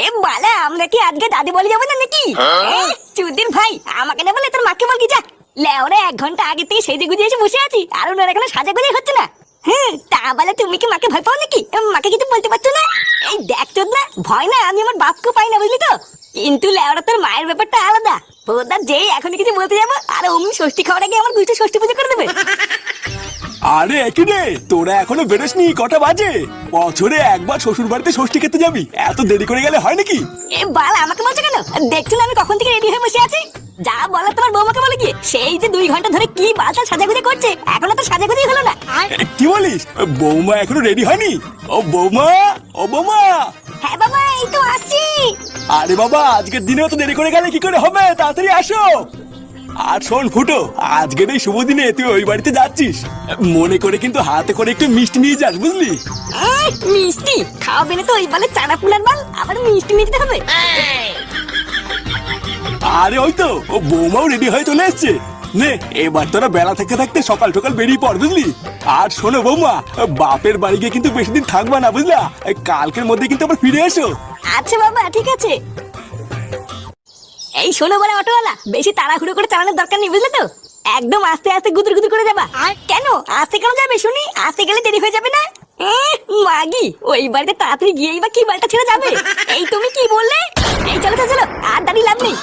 এ বালা, আমরা কি আজকে দাদি বলে যাবো না নাকি? চুদির ভাই, আমাকে না বলে তোর মাকে বল কি যা। লেওরা 1 ঘন্টা আগে থেকে সেজে গুজে এসে বসে আছি, আর ওনার এখনো সাজা গুজে হচ্ছে না। তা বলে তুমি কি মাকে ভয় পাও নাকি? মাকে কিছু বলতে পারছো না? এই দেখ চোদ না, ভয় না আমি আমার বাপকে পাই না, বুঝলি তো। কিন্তু লেওরা তোর মায়ের ব্যাপারটা আলাদা। ওদা যেই এখন কিছু বলতে যাবো, আর অমনি ষষ্ঠী খাওয়ার আগে আমার গুইটা ষষ্ঠী পুজো করে দেবে। আরে একই রে, তোরা এখনো বেরোসনি? কটা বাজে? বছরে একবার শ্বশুর বাড়িতে ষষ্ঠী খেতে যাবি, এত দেরি করে গেলে হয় নাকি? এ বাল, আমাকে বলছো কেন? দেখছো না আমি কখন থেকে রেডি হয়ে বসে আছি? যা বলার তোমার বৌমাকে বলে গিয়ে, সেই যে 2 ঘন্টা ধরে কি বালটা সাজাগুজি করছে, এখনো তো সাজাগুজি হলো না। কি বলিস? বৌমা এখনো রেডি হয়নি? ও বৌমা, ও বৌমা। হ্যাঁ বাবা, এই তো আসছি। আরে বাবা, আজকের দিনেও তো দেরি করে গেলে কি করে হবে? তাড়াতাড়ি আসো। আর শোন ফুটো, আজকের এই শুভ দিনে তুই ওই বাড়িতে যাচ্ছিস, মনে করে কিন্তু হাতে করে একটু মিষ্টি নিয়ে যাস, বুঝলি? মিষ্টি খাওয়াবে না তো? ওই বলে চানা ফুলার বাল, আবার মিষ্টি নিতে হবে? আরে ওই তো, ও বৌমাও রেডি হয়ে চলে এসছে। নে, এবার তোরা বেলা থেকে থাকতে সকাল সকাল বেরিয়ে পড়, বুঝলি? আর শোনো বৌমা, বাপের বাড়ি গিয়ে কিন্তু বেশি দিন থাকবা না, বুঝলা? কালকের মধ্যে কিন্তু আবার ফিরে এসো। আচ্ছা বাবা, ঠিক আছে। এই শোনো বলে অটোওয়ালা, বেশি তাড়াহুড়ো করে চালানোর দরকার নেই, বুঝলে তো? একদম আস্তে আস্তে গুদুর গুদুর করে যাবা। কেন আস্তে কেন যাবে শুনি? আস্তে গেলে দেরি হয়ে যাবে না? মাগি, ওই বাড়িতে তাড়াতাড়ি গিয়েই বা কি বালটা ছেড়ে যাবে? এই তুমি কি বললে? এই চলো চলো চলো, আর দাঁড়িয়ে লাভ নেই।